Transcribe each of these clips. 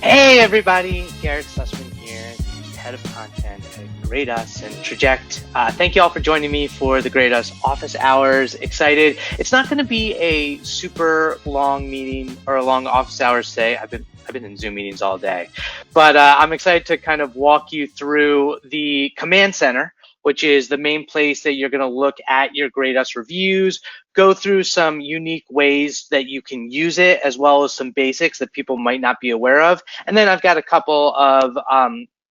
Hey everybody, Garrett Sussman here, the head of content at Grade Us and Traject. Thank you all for joining me for the Grade Us office hours. Excited. It's not going to be a super long meeting or a long office hours today. I've been in Zoom meetings all day, but I'm excited to kind of walk you through the command center, which is the main place that you're going to look at your Grade Us reviews, go through some unique ways that you can use it, as well as some basics that people might not be aware of. And then I've got a couple of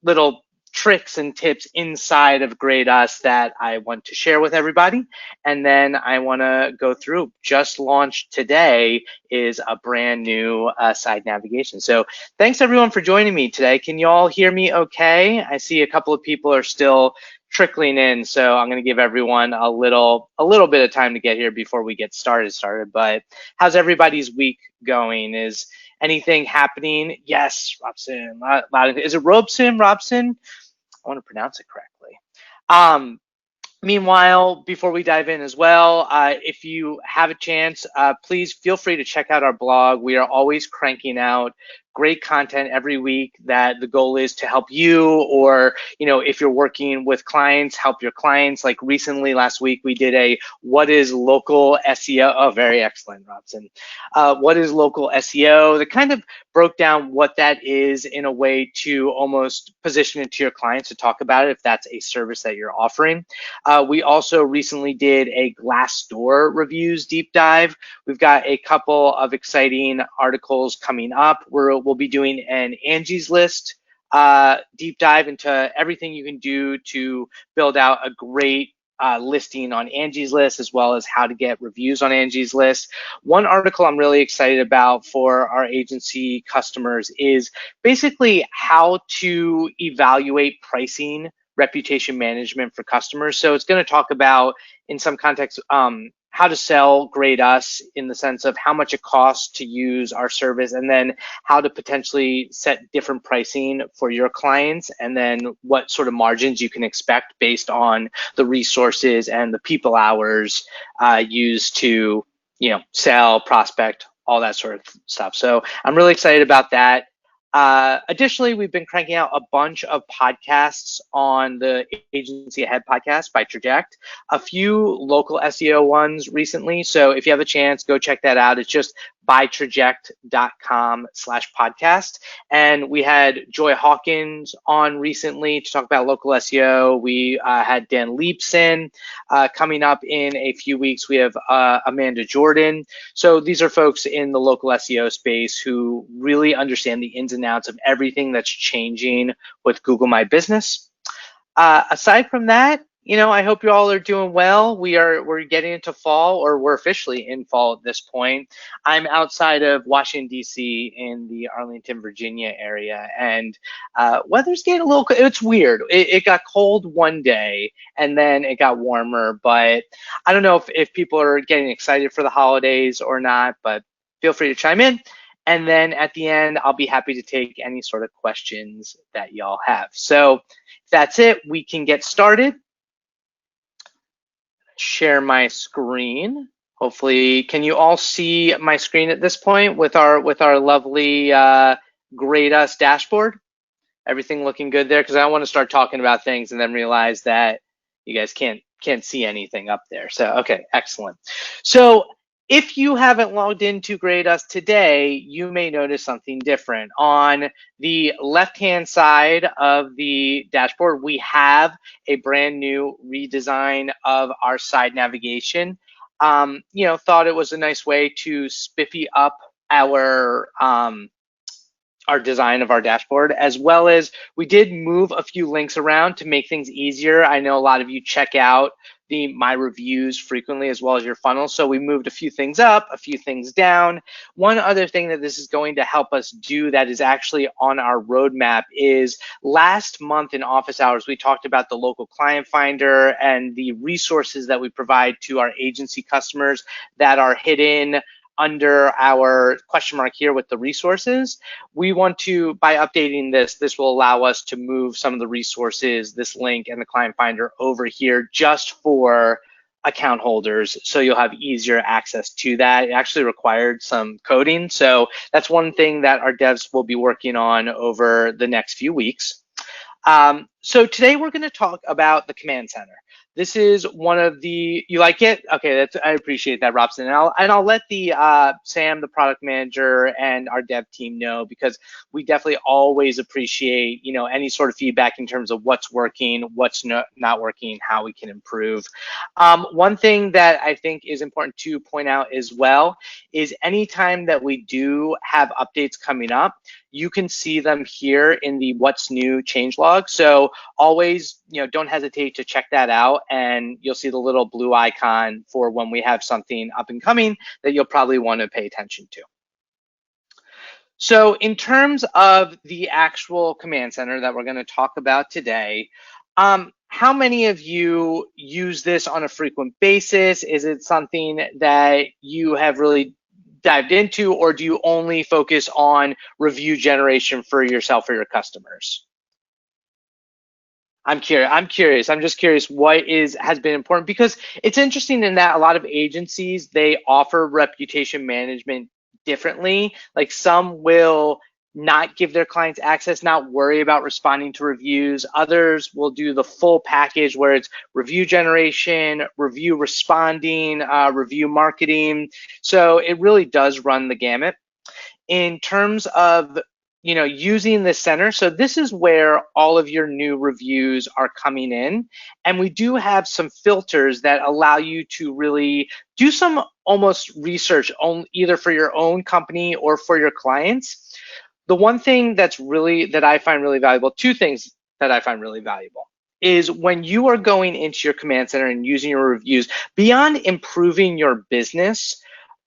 little tricks and tips inside of Grade Us that I want to share with everybody. And then I want to go through, just launched today, is a brand new side navigation. So thanks everyone for joining me today. Can you all hear me okay? I see a couple of people are still trickling in, so I'm going to give everyone a little bit of time to get here before we get started. But how's everybody's week going? Is anything happening? Yes, Robson. Is it Robson? I want to pronounce it correctly. Meanwhile, before we dive in as well, if you have a chance, please feel free to check out our blog. We are always cranking out great content every week that the goal is to help you, or if you're working with clients, help your clients. Like recently, last week, we did a what is local SEO? Oh, very excellent, Robson. What is local SEO? That kind of broke down what that is in a way to almost position it to your clients to talk about it if that's a service that you're offering. We also recently did a Glassdoor Reviews deep dive. We've got a couple of exciting articles coming up. We'll be doing an Angie's List deep dive into everything you can do to build out a great listing on Angie's List, as well as how to get reviews on Angie's List. One article I'm really excited about for our agency customers is basically how to evaluate pricing reputation management for customers. So it's going to talk about, in some context, how to sell Grade Us in the sense of how much it costs to use our service, and then how to potentially set different pricing for your clients, and then what sort of margins you can expect based on the resources and the people hours used to sell, prospect, all that sort of stuff. So I'm really excited about that. Additionally, we've been cranking out a bunch of podcasts on the Agency Ahead podcast by Traject, a few local SEO ones recently. So if you have a chance, go check that out. It's just bytraject.com/podcast. And we had Joy Hawkins on recently to talk about local SEO. We had Dan Leapson coming up in a few weeks. We have Amanda Jordan. So these are folks in the local SEO space who really understand the ins and outs of everything that's changing with Google My Business. Aside from that, I hope you all are doing well. We're getting into fall, or we're officially in fall at this point. I'm outside of Washington, D.C. in the Arlington, Virginia area, and weather's getting a little, it's weird. It got cold one day and then it got warmer, but I don't know if people are getting excited for the holidays or not, but feel free to chime in. And then at the end, I'll be happy to take any sort of questions that y'all have. So if that's it, we can get started. Share my screen. Hopefully, can you all see my screen at this point with our lovely Grade Us dashboard? Everything looking good there? Because I don't want to start talking about things and then realize that you guys can't see anything up there. So okay, excellent. So if you haven't logged into Grade Us today, you may notice something different. On the left-hand side of the dashboard, we have a brand new redesign of our side navigation. Thought it was a nice way to spiffy up our design of our dashboard, as well as we did move a few links around to make things easier. I know a lot of you check out the My Reviews frequently, as well as your funnel. So we moved a few things up, a few things down. One other thing that this is going to help us do that is actually on our roadmap is last month in office hours, we talked about the local client finder and the resources that we provide to our agency customers that are hidden under our question mark here with the resources. We want to, by updating this will allow us to move some of the resources, this link and the client finder over here just for account holders, so you'll have easier access to that. It actually required some coding, so that's one thing that our devs will be working on over the next few weeks. So today we're going to talk about the command center. This is one of the, you like it? Okay, I appreciate that, Robson. And I'll let the Sam, the product manager, and our dev team know, because we definitely always appreciate, any sort of feedback in terms of what's working, what's not working, how we can improve. One thing that I think is important to point out as well is anytime that we do have updates coming up, you can see them here in the what's new changelog. So always, don't hesitate to check that out, and you'll see the little blue icon for when we have something up and coming that you'll probably want to pay attention to. So in terms of the actual command center that we're going to talk about today, how many of you use this on a frequent basis? Is it something that you have really dived into, or do you only focus on review generation for yourself or your customers? I'm curious. I'm just curious what has been important, because it's interesting in that a lot of agencies, they offer reputation management differently. Like, some will not give their clients access, not worry about responding to reviews. Others will do the full package where it's review generation, review responding, review marketing. So it really does run the gamut. In terms of using the center, so this is where all of your new reviews are coming in, and we do have some filters that allow you to really do some almost research on either for your own company or for your clients. The one thing that I find really valuable, two things that I find really valuable, is when you are going into your command center and using your reviews, beyond improving your business,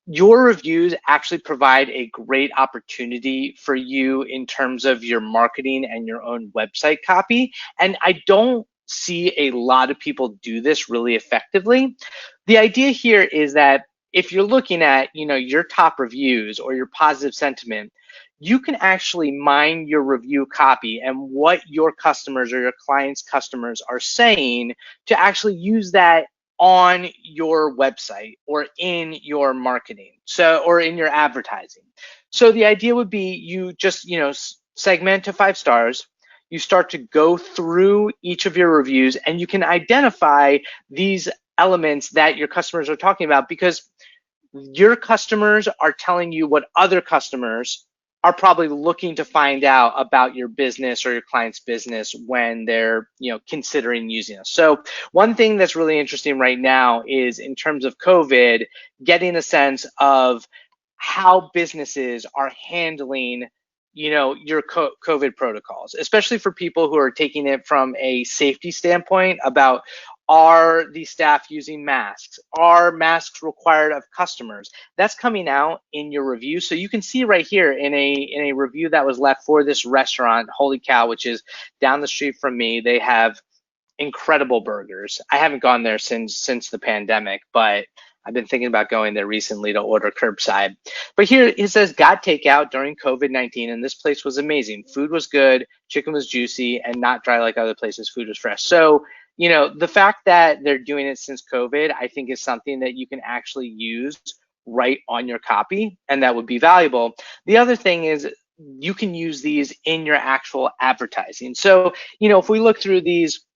your reviews actually provide a great opportunity for you in terms of your marketing and your own website copy. And I don't see a lot of people do this really effectively. The idea here is that if you're looking at, your top reviews or your positive sentiment, you can actually mine your review copy and what your customers or your clients' customers are saying to actually use that on your website or in your marketing, or in your advertising. So the idea would be you just, segment to 5 stars. You start to go through each of your reviews, and you can identify these elements that your customers are talking about, because your customers are telling you what other customers are probably looking to find out about your business or your client's business when they're considering using us. So one thing that's really interesting right now is, in terms of COVID, getting a sense of how businesses are handling your COVID protocols, especially for people who are taking it from a safety standpoint about, are the staff using masks? Are masks required of customers? That's coming out in your review. So you can see right here in a review that was left for this restaurant, Holy Cow, which is down the street from me. They have incredible burgers. I haven't gone there since the pandemic, but I've been thinking about going there recently to order curbside. But here it says, got takeout during COVID-19, and this place was amazing. Food was good, chicken was juicy, and not dry like other places. Food was fresh. So the fact that they're doing it since COVID, I think, is something that you can actually use right on your copy, and that would be valuable. The other thing is, you can use these in your actual advertising. So, if we look through these,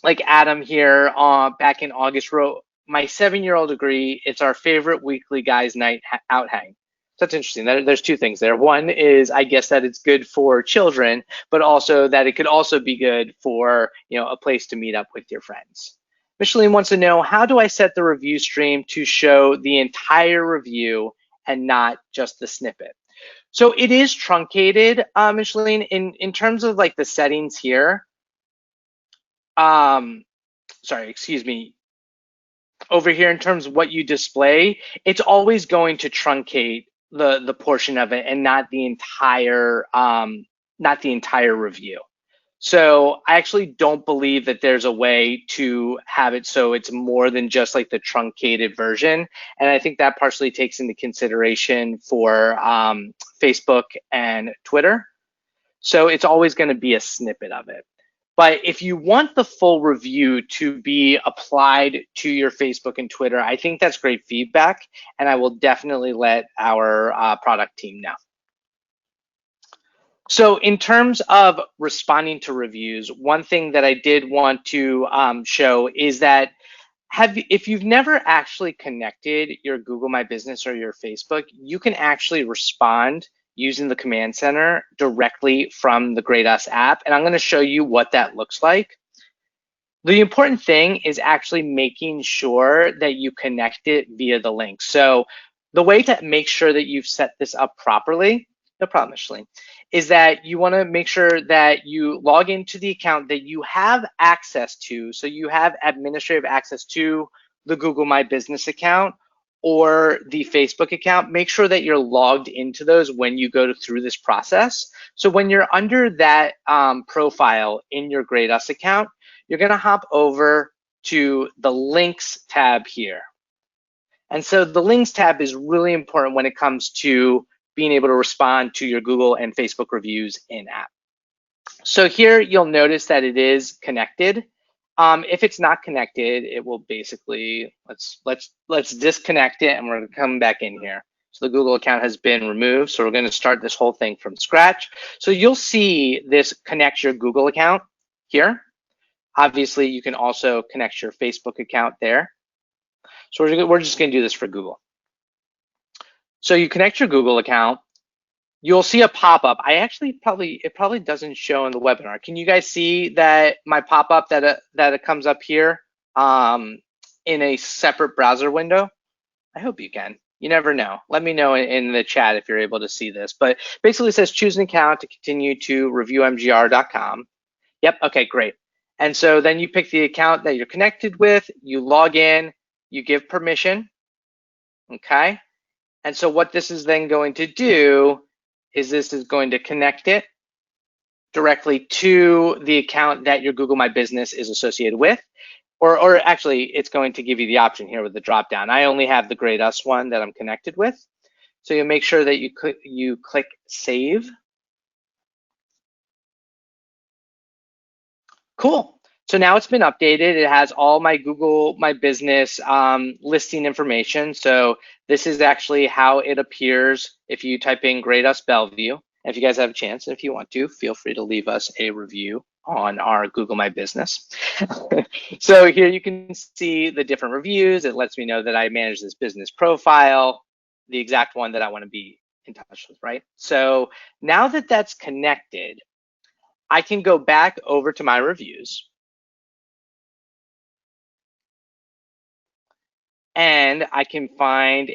like Adam here back in August wrote, my 7-year-old agree, it's our favorite weekly guys night out hang. That's interesting. There's two things there. One is, I guess, that it's good for children, but also that it could also be good for a place to meet up with your friends. Micheline wants to know, how do I set the review stream to show the entire review and not just the snippet? So it is truncated, Micheline, in terms of like the settings here. Sorry, excuse me. Over here, in terms of what you display, it's always going to truncate the portion of it and not the entire review. So I actually don't believe that there's a way to have it so it's more than just like the truncated version. And I think that partially takes into consideration for Facebook and Twitter. So it's always going to be a snippet of it. But if you want the full review to be applied to your Facebook and Twitter, I think that's great feedback, and I will definitely let our product team know. So in terms of responding to reviews, one thing that I did want to show is that if you've never actually connected your Google My Business or your Facebook, you can actually respond using the command center directly from the Grade Us app. And I'm going to show you what that looks like. The important thing is actually making sure that you connect it via the link. So the way to make sure that you've set this up properly, no problem, Ashley, is that you want to make sure that you log into the account that you have access to. So you have administrative access to the Google My Business account or the Facebook account. Make sure that you're logged into those when you go through this process. So when you're under that profile in your Grade Us account, you're going to hop over to the links tab here. And so the links tab is really important when it comes to being able to respond to your Google and Facebook reviews in app. So here you'll notice that it is connected. If it's not connected, it will basically, let's disconnect it and we're gonna come back in here. So the Google account has been removed. So we're gonna start this whole thing from scratch. So you'll see this connect your Google account here. Obviously, you can also connect your Facebook account there. So we're just gonna do this for Google. So you connect your Google account, you'll see a pop-up. It probably doesn't show in the webinar. Can you guys see that my pop-up that it comes up here in a separate browser window? I hope you can. You never know. Let me know in the chat if you're able to see this. But basically it says choose an account to continue to reviewmgr.com. Yep, okay, great. And so then you pick the account that you're connected with, you log in, you give permission, okay? And so what this is then going to do is this is going to connect it directly to the account that your Google My Business is associated with, or actually it's going to give you the option here with the drop down. I only have the Grade Us one that I'm connected with. So you'll make sure that you click save. Cool. So now it's been updated. It has all my Google My Business listing information. So this is actually how it appears if you type in Grade Us Bellevue. And if you guys have a chance, and if you want to, feel free to leave us a review on our Google My Business. So here you can see the different reviews. It lets me know that I manage this business profile, the exact one that I want to be in touch with, right? So now that that's connected, I can go back over to my reviews and I can find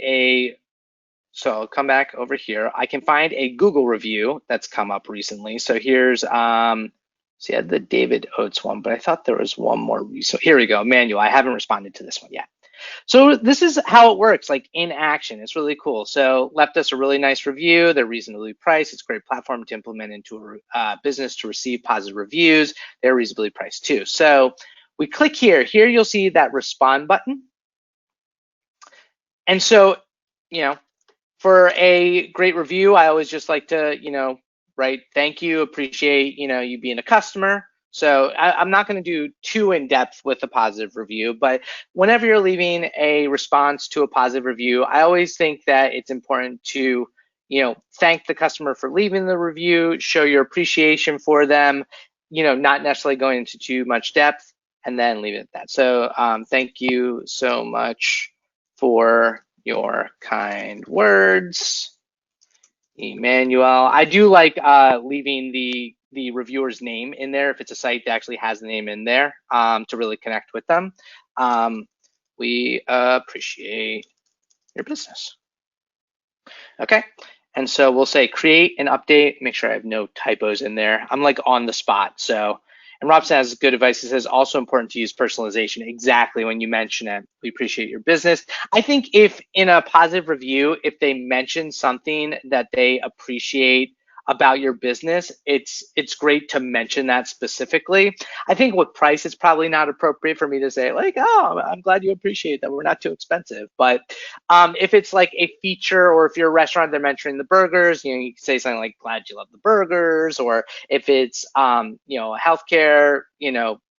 so I'll come back over here. I can find a Google review that's come up recently. So here's, see, I had the David Oates one, but I thought there was one more. So here we go, Manuel. I haven't responded to this one yet. So this is how it works, like in action. It's really cool. So left us a really nice review. They're reasonably priced. It's a great platform to implement into a business to receive positive reviews. They're reasonably priced too. So we click here. Here you'll see that respond button. And so, for a great review, I always just like to, write thank you, appreciate, you being a customer. So I'm not going to do too in depth with a positive review, but whenever you're leaving a response to a positive review, I always think that it's important to, thank the customer for leaving the review, show your appreciation for them, not necessarily going into too much depth, and then leave it at that. So thank you so much for your kind words, Emmanuel. I do like leaving the reviewer's name in there if it's a site that actually has the name in there to really connect with them. We appreciate your business. Okay, and so we'll say create an update, make sure I have no typos in there. I'm like on the spot, so. And Robson has good advice. He says also important to use personalization. Exactly, when you mention it, we appreciate your business. I think if in a positive review, if they mention something that they appreciate about your business, it's great to mention that specifically. I think with price, it's probably not appropriate for me to say like, oh, I'm glad you appreciate that we're not too expensive. But if it's like a feature, or if you're a restaurant, they're mentioning the burgers, you can say something like, glad you love the burgers. Or if it's healthcare,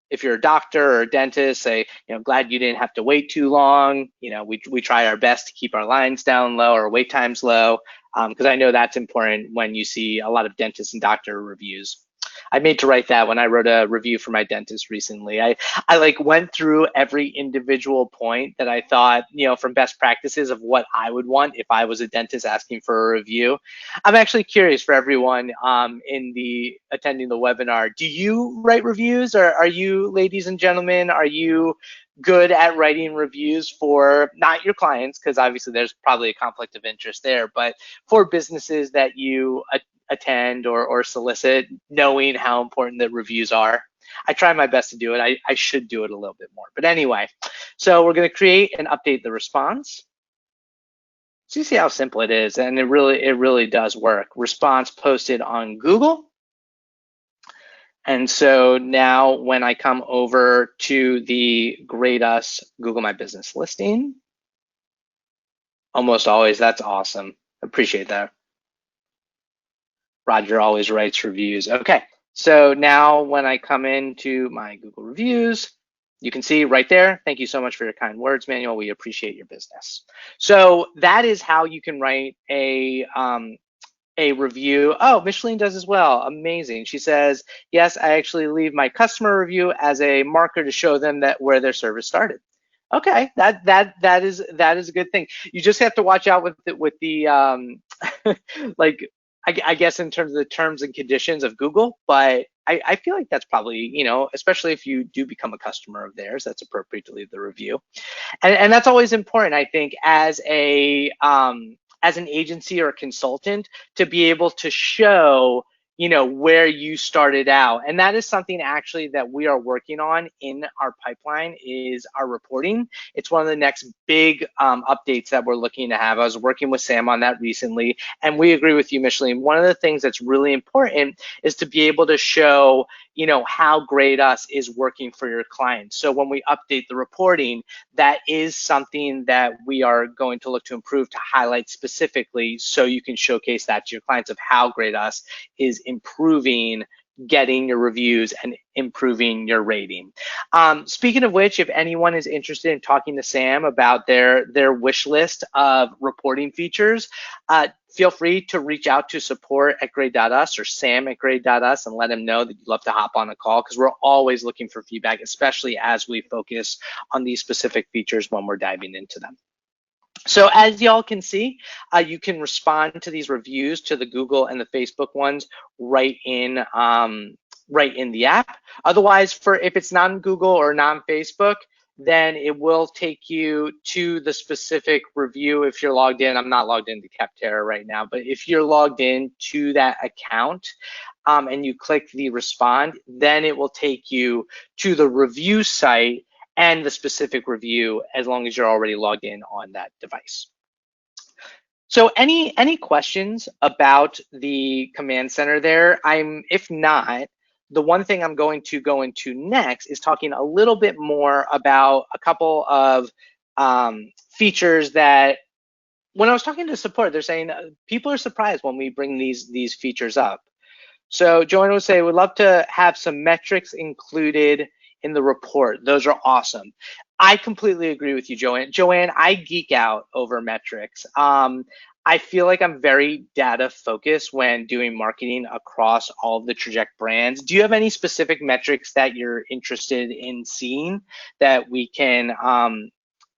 if you're a doctor or a dentist, say, glad you didn't have to wait too long. We try our best to keep our lines down low or wait times low, because I know that's important when you see a lot of dentist and doctor reviews. I made to write that when I wrote a review for my dentist recently. I like went through every individual point that I thought, from best practices of what I would want if I was a dentist asking for a review. I'm actually curious for everyone in the attending the webinar. Do you write reviews, or are you, ladies and gentlemen, are you good at writing reviews for not your clients, because obviously there's probably a conflict of interest there, but for businesses that you attend or solicit, knowing how important the reviews are? I try my best to do it. I should do it a little bit more. But anyway, so we're going to create and update the response. So you see how simple it is, and it really does work. Response posted on Google. And so now when I come over to the Grade Us Google My Business listing, almost always, that's awesome. Appreciate that. Roger always writes reviews. Okay, so now when I come into my Google reviews, you can see right there, thank you so much for your kind words, Manuel. We appreciate your business. So that is how you can write a review. Oh, Micheline does as well. Amazing. She says, yes, I actually leave my customer review as a marker to show them that where their service started. Okay, that is a good thing. You just have to watch out with the like, I guess in terms of the terms and conditions of Google, but I feel like that's probably, especially if you do become a customer of theirs, that's appropriate to leave the review. And that's always important, I think, as an agency or a consultant, to be able to show where you started out. And that is something actually that we are working on in our pipeline, is our reporting. It's one of the next big updates that we're looking to have. I was working with Sam on that recently, and we agree with you, Micheline. One of the things that's really important is to be able to show how Grade Us is working for your clients. So when we update the reporting, that is something that we are going to look to improve, to highlight specifically, so you can showcase that to your clients of how Grade Us is improving getting your reviews and improving your rating. Speaking of which, if anyone is interested in talking to Sam about their wish list of reporting features, feel free to reach out to support@grade.us or sam@grade.us and let him know that you'd love to hop on a call, because we're always looking for feedback, especially as we focus on these specific features when we're diving into them. So as y'all can see, you can respond to these reviews, to the Google and the Facebook ones, right in the app. Otherwise, if it's not in Google or not in Facebook, then it will take you to the specific review if you're logged in. I'm not logged into Capterra right now, but if you're logged in to that account and you click the respond, then it will take you to the review site and the specific review, as long as you're already logged in on that device. So any questions about the command center there? If not, the one thing I'm going to go into next is talking a little bit more about a couple of features that, when I was talking to support, they're saying people are surprised when we bring these features up. So Joanne would say, we'd love to have some metrics included in the report. Those are awesome. I completely agree with you, Joanne. Joanne, I geek out over metrics. I feel like I'm very data focused when doing marketing across all of the Traject brands. Do you have any specific metrics that you're interested in seeing that we can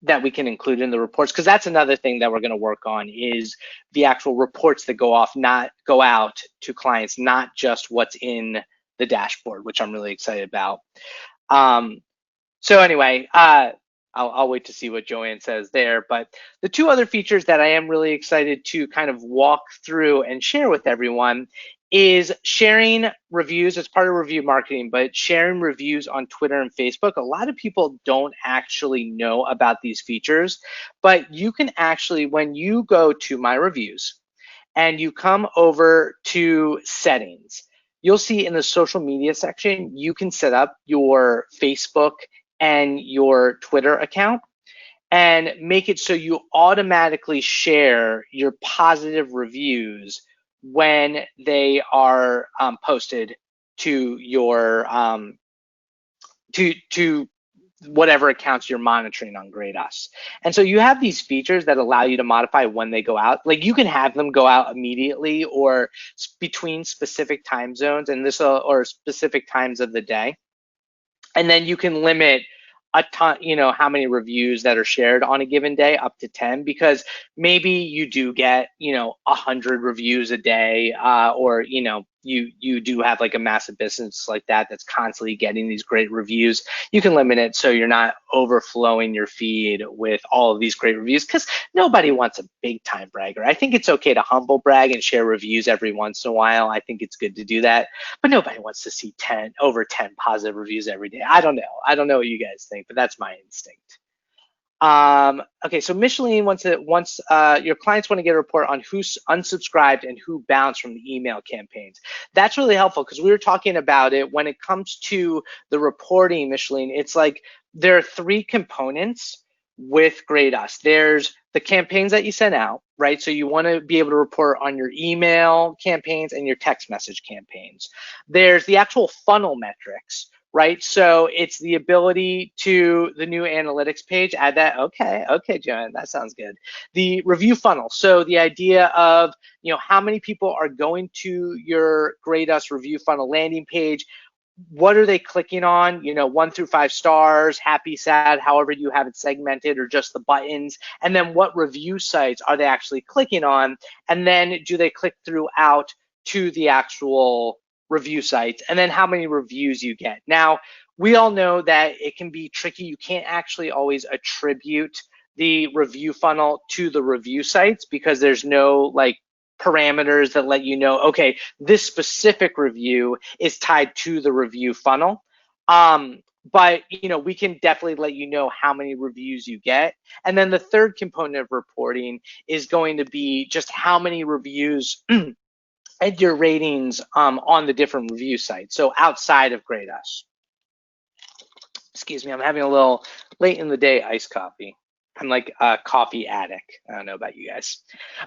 include in the reports? Because that's another thing that we're going to work on, is the actual reports that go out to clients, not just what's in the dashboard, which I'm really excited about. So anyway, I'll wait to see what Joanne says there. But the two other features that I am really excited to kind of walk through and share with everyone is sharing reviews. It's part of review marketing, but sharing reviews on Twitter and Facebook. A lot of people don't actually know about these features, but you can actually, when you go to my reviews and you come over to settings, you'll see in the social media section, you can set up your Facebook and your Twitter account and make it so you automatically share your positive reviews when they are posted to your to whatever accounts you're monitoring on Grade Us. And so you have these features that allow you to modify when they go out. Like you can have them go out immediately or between specific time zones and this or specific times of the day. And then you can limit a ton, how many reviews that are shared on a given day up to 10, because maybe you do get, 100 reviews a day, or, you do have like a massive business like that that's constantly getting these great reviews. You can limit it so you're not overflowing your feed with all of these great reviews, because nobody wants a big time bragger. I think it's okay to humble brag and share reviews every once in a while. I think it's good to do that, but nobody wants to see over 10 positive reviews every day. I don't know what you guys think, but that's my instinct. Okay, so Micheline wants your clients want to get a report on who's unsubscribed and who bounced from the email campaigns. That's really helpful because we were talking about it when it comes to the reporting, Micheline. It's like there are 3 components with Grade Us. There's the campaigns that you sent out, right? So you want to be able to report on your email campaigns and your text message campaigns. There's the actual funnel metrics, right? So it's the ability to the new analytics page, add that. Okay, Joanne, that sounds good. The review funnel. So the idea of, how many people are going to your Grade Us review funnel landing page, what are they clicking on, 1 through 5 stars, happy, sad, however you have it segmented, or just the buttons, and then what review sites are they actually clicking on, and then do they click throughout to the actual review sites, and then how many reviews you get. Now, we all know that it can be tricky. You can't actually always attribute the review funnel to the review sites because there's no parameters that let you know, okay, this specific review is tied to the review funnel. But we can definitely let you know how many reviews you get. And then the third component of reporting is going to be just how many reviews and your ratings on the different review sites. So outside of Grade Us. Excuse me, I'm having a little late in the day iced coffee. I'm like a coffee addict. I don't know about you guys.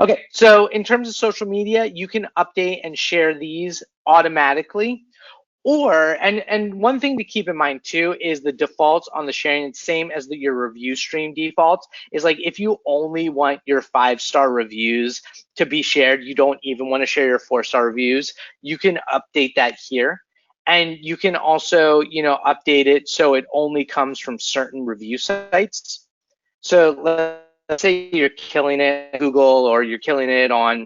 Okay, so in terms of social media, you can update and share these automatically. And one thing to keep in mind too is the defaults on the sharing, same as your review stream defaults, is like if you only want your 5-star reviews to be shared, you don't even want to share your 4-star reviews, you can update that here. And you can also, update it so it only comes from certain review sites. So let's say you're killing it at Google, or you're killing it on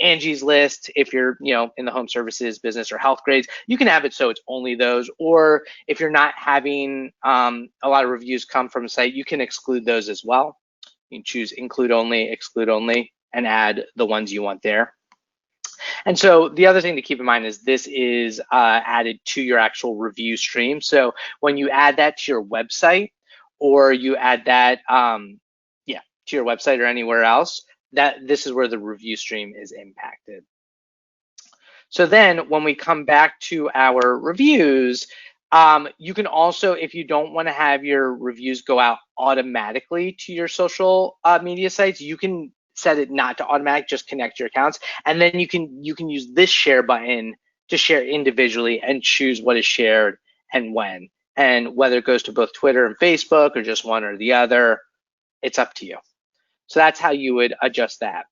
Angie's List. If you're, in the home services business or health grades, you can have it so it's only those. Or if you're not having a lot of reviews come from a site, you can exclude those as well. You can choose include only, exclude only, and add the ones you want there. And so the other thing to keep in mind is this is added to your actual review stream. So when you add that to your website, or you add that to your website or anywhere else, this is where the review stream is impacted. So then when we come back to our reviews, you can also, if you don't want to have your reviews go out automatically to your social media sites, you can set it not to automatic, just connect your accounts. And then you can use this share button to share individually and choose what is shared and when. And whether it goes to both Twitter and Facebook or just one or the other, it's up to you. So that's how you would adjust that.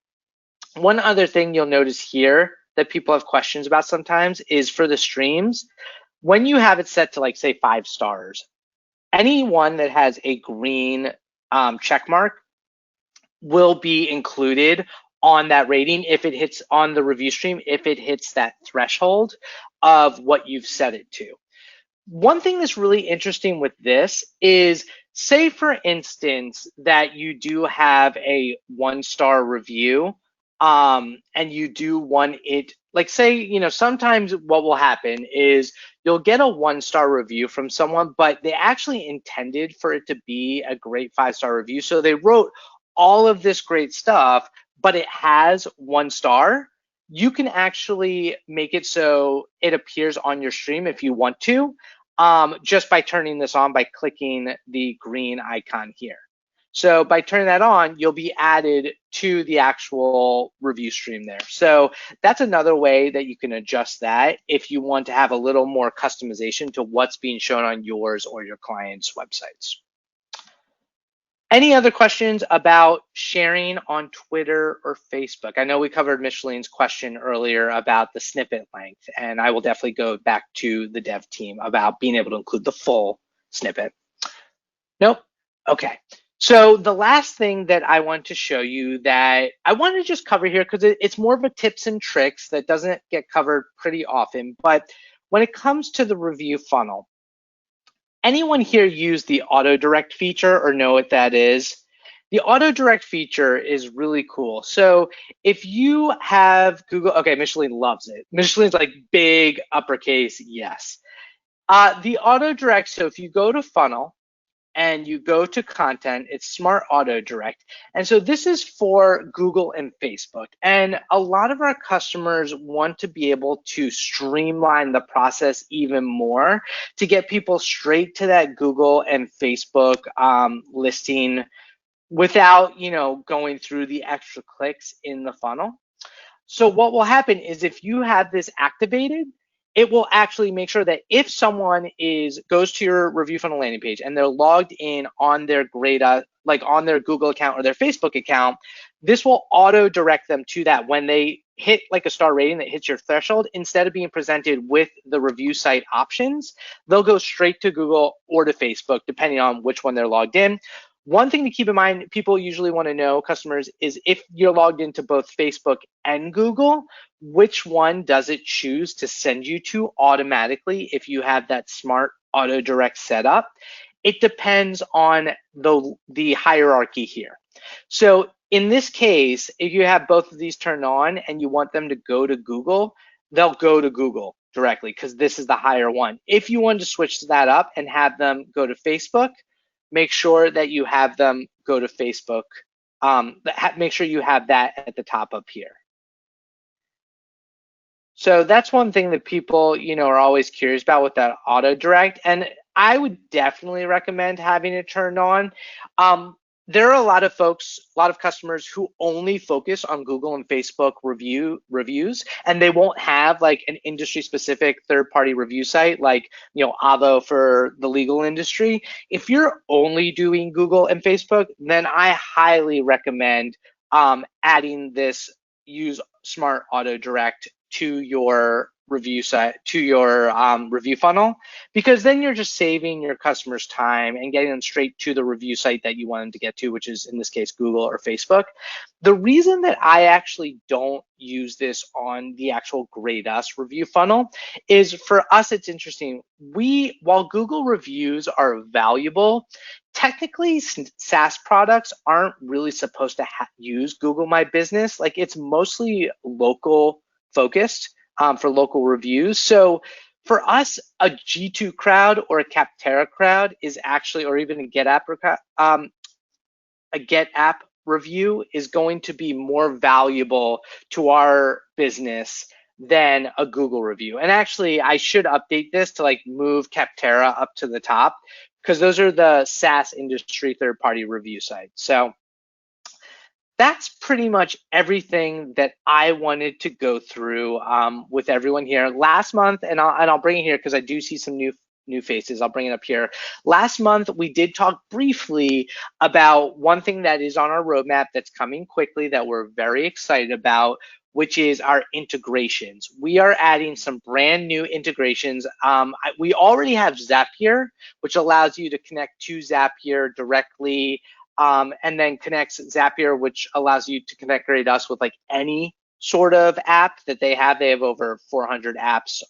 One other thing you'll notice here that people have questions about sometimes is for the streams, when you have it set to say 5 stars, anyone that has a green check mark will be included on that rating if it hits on the review stream, if it hits that threshold of what you've set it to. One thing that's really interesting with this is, say for instance that you do have a 1-star review and you do want it, say, sometimes what will happen is you'll get a 1-star review from someone, but they actually intended for it to be a great 5-star review. So they wrote all of this great stuff, but it has 1 star, you can actually make it so it appears on your stream if you want to, just by turning this on by clicking the green icon here. So by turning that on, you'll be added to the actual review stream there. So that's another way that you can adjust that if you want to have a little more customization to what's being shown on yours or your client's websites. Any other questions about sharing on Twitter or Facebook? I know we covered Micheline's question earlier about the snippet length, and I will definitely go back to the dev team about being able to include the full snippet. Nope. Okay. So the last thing that I want to show you that I want to just cover here, because it's more of a tips and tricks that doesn't get covered pretty often, but when it comes to the review funnel, anyone here use the auto direct feature or know what that is? The auto direct feature is really cool. So if you have Google, okay, Micheline loves it. Micheline's like big uppercase, yes. The auto direct, so if you go to funnel, and you go to content, it's Smart Auto Direct. And so this is for Google and Facebook. And a lot of our customers want to be able to streamline the process even more to get people straight to that Google and Facebook listing without, going through the extra clicks in the funnel. So what will happen is if you have this activated, it will actually make sure that if someone goes to your review funnel landing page and they're logged in on their like on their Google account or their Facebook account, this will auto direct them to that when they hit like a star rating that hits your threshold. Instead of being presented with the review site options, they'll go straight to Google or to Facebook, depending on which one they're logged in. One thing to keep in mind, people usually want to know, customers, is if you're logged into both Facebook and Google, which one does it choose to send you to automatically if you have that smart auto direct set up? It depends on the hierarchy here. So in this case, if you have both of these turned on and you want them to go to Google, they'll go to Google directly because this is the higher one. If you want to switch that up and have them go to Facebook, make sure that you have them go to Facebook. Make sure you have that at the top up here. So that's one thing that people, are always curious about with that auto direct. And I would definitely recommend having it turned on. There are a lot of folks, a lot of customers who only focus on Google and Facebook reviews, and they won't have like an industry specific third-party review site like, Avvo for the legal industry. If you're only doing Google and Facebook, then I highly recommend adding this use Smart Auto Direct to your review site, to your review funnel, because then you're just saving your customers time and getting them straight to the review site that you want them to get to, which is in this case Google or Facebook. The reason that I actually don't use this on the actual Grade Us review funnel is, for us it's interesting. While Google reviews are valuable, technically SaaS products aren't really supposed to use Google My Business. Like, it's mostly local focused for local reviews. So for us, a G2 crowd or a Capterra crowd is actually, or even a Get App review is going to be more valuable to our business than a Google review. And actually, I should update this to like move Capterra up to the top, because those are the SaaS industry third-party review sites. So that's pretty much everything that I wanted to go through with everyone here. Last month, and I'll bring it here because I do see some new faces. I'll bring it up here. Last month, we did talk briefly about one thing that is on our roadmap that's coming quickly that we're very excited about, which is our integrations. We are adding some brand new integrations. We already have Zapier, which allows you to connect to Zapier directly, and then connects Zapier, which allows you to connect Grade Us with like any sort of app that they have. They have over 400 apps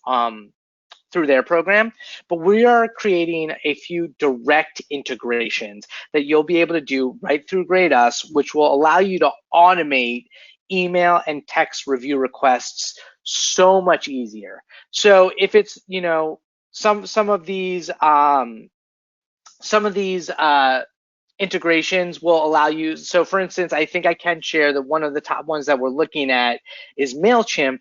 through their program, but we are creating a few direct integrations that you'll be able to do right through Grade Us, which will allow you to automate email and text review requests so much easier. So if it's, some of these integrations will allow you. So for instance, I think I can share that one of the top ones that we're looking at is MailChimp.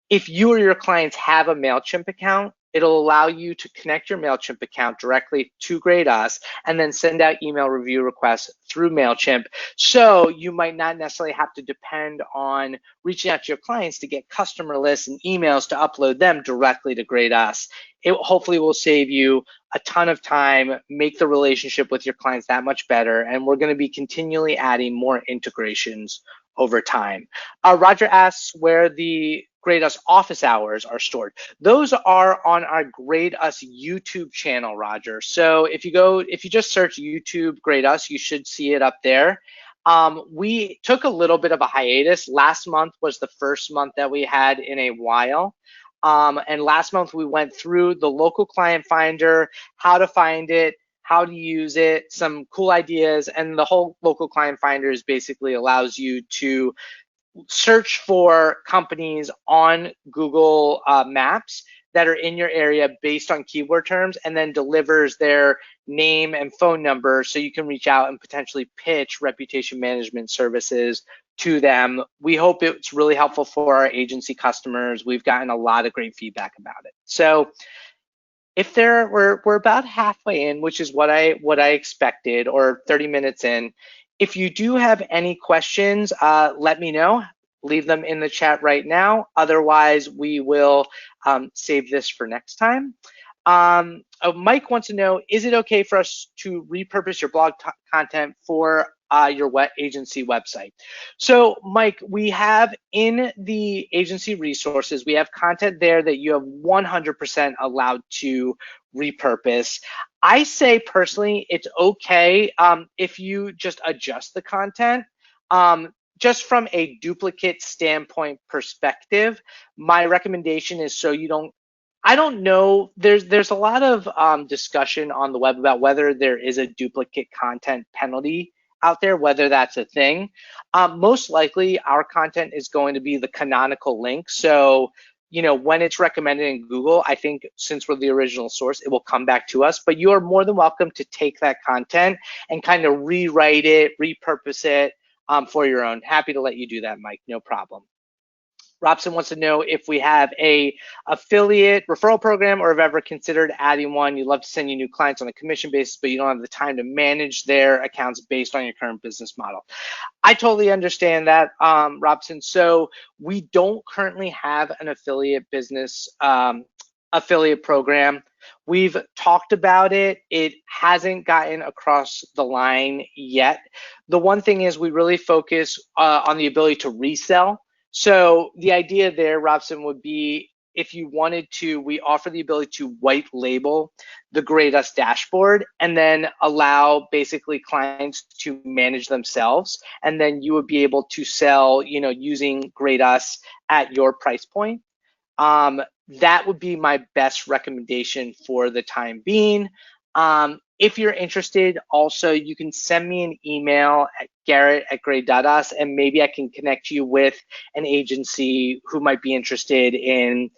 If you or your clients have a MailChimp account, it'll allow you to connect your MailChimp account directly to Grade Us and then send out email review requests through MailChimp. So you might not necessarily have to depend on reaching out to your clients to get customer lists and emails to upload them directly to Grade Us. It hopefully will save you a ton of time, make the relationship with your clients that much better, and we're going to be continually adding more integrations over time. Roger asks where the Grade Us office hours are stored. Those are on our Grade Us YouTube channel, Roger. So if you just search YouTube Grade Us, you should see it up there. We took a little bit of a hiatus. Last month was the first month that we had in a while. And last month we went through the local client finder, how to find it, how to use it, some cool ideas, and the whole local client finder is basically allows you to search for companies on Google Maps that are in your area based on keyword terms, and then delivers their name and phone number so you can reach out and potentially pitch reputation management services to them. We hope it's really helpful for our agency customers. We've gotten a lot of great feedback about it. So if we're about halfway in, which is what I expected, or 30 minutes in. If you do have any questions, let me know. Leave them in the chat right now. Otherwise, we will save this for next time. Mike wants to know, is it okay for us to repurpose your blog content for your agency website? So Mike, we have in the agency resources, we have content there that you have 100% allowed to repurpose. I say personally, it's okay if you just adjust the content. Just from a duplicate standpoint perspective, my recommendation is so you don't, I don't know, there's a lot of discussion on the web about whether there is a duplicate content penalty out there, whether that's a thing. Most likely our content is going to be the canonical link. So, when it's recommended in Google, I think since we're the original source, it will come back to us, but you are more than welcome to take that content and kind of rewrite it, repurpose it for your own. Happy to let you do that, Mike, no problem. Robson wants to know if we have a affiliate referral program or have ever considered adding one. You'd love to send you new clients on a commission basis, but you don't have the time to manage their accounts based on your current business model. I totally understand that, Robson. So we don't currently have an affiliate business affiliate program. We've talked about it. It hasn't gotten across the line yet. The one thing is we really focus on the ability to resell. So the idea there, Robson, would be if you wanted to, we offer the ability to white label the Grade Us dashboard and then allow basically clients to manage themselves. And then you would be able to sell, using Grade Us at your price point. That would be my best recommendation for the time being. If you're interested, also, you can send me an email at garrett@grade.us, and maybe I can connect you with an agency who might be interested in,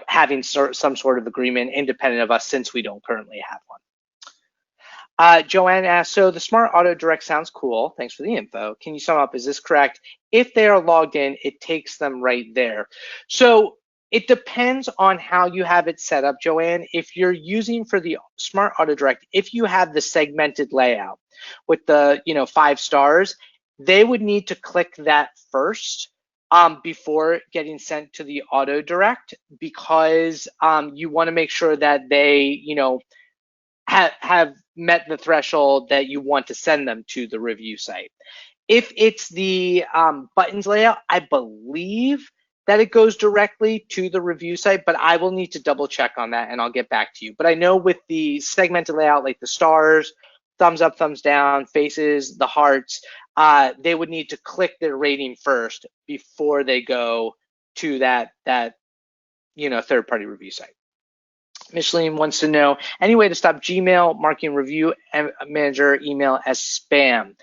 having some sort of agreement independent of us, since we don't currently have one. Joanne asks, so the Smart Auto Direct sounds cool. Thanks for the info. Can you sum up, is this correct? If they are logged in, it takes them right there. So it depends on how you have it set up, Joanne. If you're using for the Smart Auto Direct, if you have the segmented layout with the 5 stars, they would need to click that first before getting sent to the Auto Direct, because you want to make sure that they have met the threshold that you want to send them to the review site. If it's the buttons layout, I believe that it goes directly to the review site, but I will need to double check on that and I'll get back to you. But I know with the segmented layout, like the stars, thumbs up, thumbs down, faces, the hearts, they would need to click their rating first before they go to that third-party review site. Micheline wants to know, any way to stop Gmail marking review manager email as spam?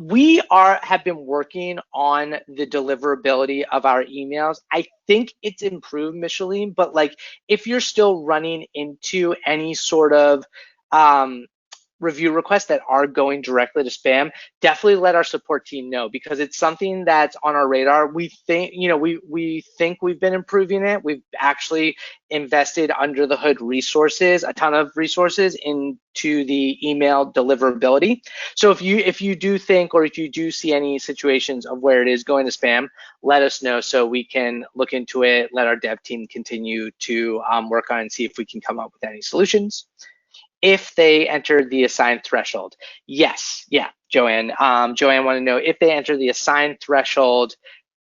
We have been working on the deliverability of our emails. I think it's improved, Micheline, but if you're still running into any sort of review requests that are going directly to spam, definitely let our support team know, because it's something that's on our radar. We think, we think we've been improving it. We've actually invested under the hood resources, a ton of resources into the email deliverability. So if you do think, or if you do see any situations of where it is going to spam, let us know so we can look into it, let our dev team continue to work on and see if we can come up with any solutions. If they enter the assigned threshold. Yes, yeah, Joanne. Joanne wanted to know if they enter the assigned threshold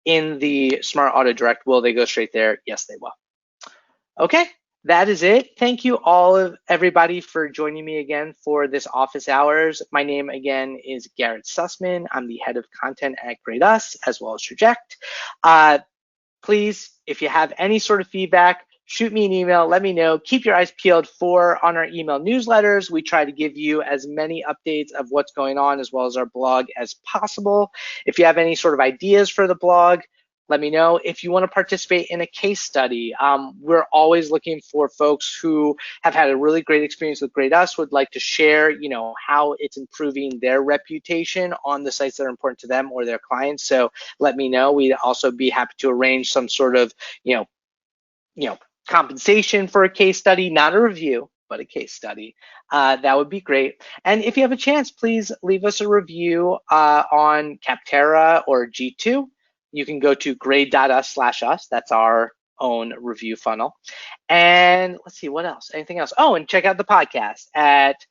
in the Smart Auto Direct, will they go straight there? Yes, they will. Okay, that is it. Thank you all of everybody for joining me again for this office hours. My name again is Garrett Sussman. I'm the head of content at Grade Us as well as Traject. Please, if you have any sort of feedback, shoot me an email, let me know. Keep your eyes peeled on our email newsletters. We try to give you as many updates of what's going on as well as our blog as possible. If you have any sort of ideas for the blog, let me know. If you want to participate in a case study, we're always looking for folks who have had a really great experience with Grade Us, would like to share, how it's improving their reputation on the sites that are important to them or their clients. So let me know. We'd also be happy to arrange some sort of, compensation for a case study, not a review, but a case study. That would be great. And if you have a chance, please leave us a review on Capterra or G2. You can go to grade.us/us. That's our own review funnel. And let's see, what else? Anything else? Oh, and check out the podcast at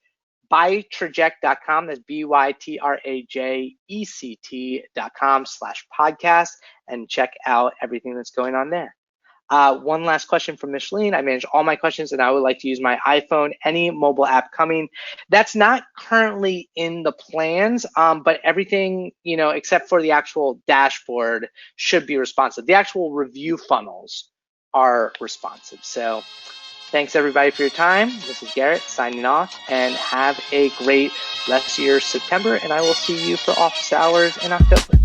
bytraject.com. That's bytraject.com/podcast, and check out everything that's going on there. One last question from Micheline. I manage all my questions and I would like to use my iPhone. Any mobile app coming? That's not currently in the plans, but everything, except for the actual dashboard should be responsive. The actual review funnels are responsive. So thanks everybody for your time. This is Garrett signing off, and have a great rest of your September, and I will see you for office hours in October.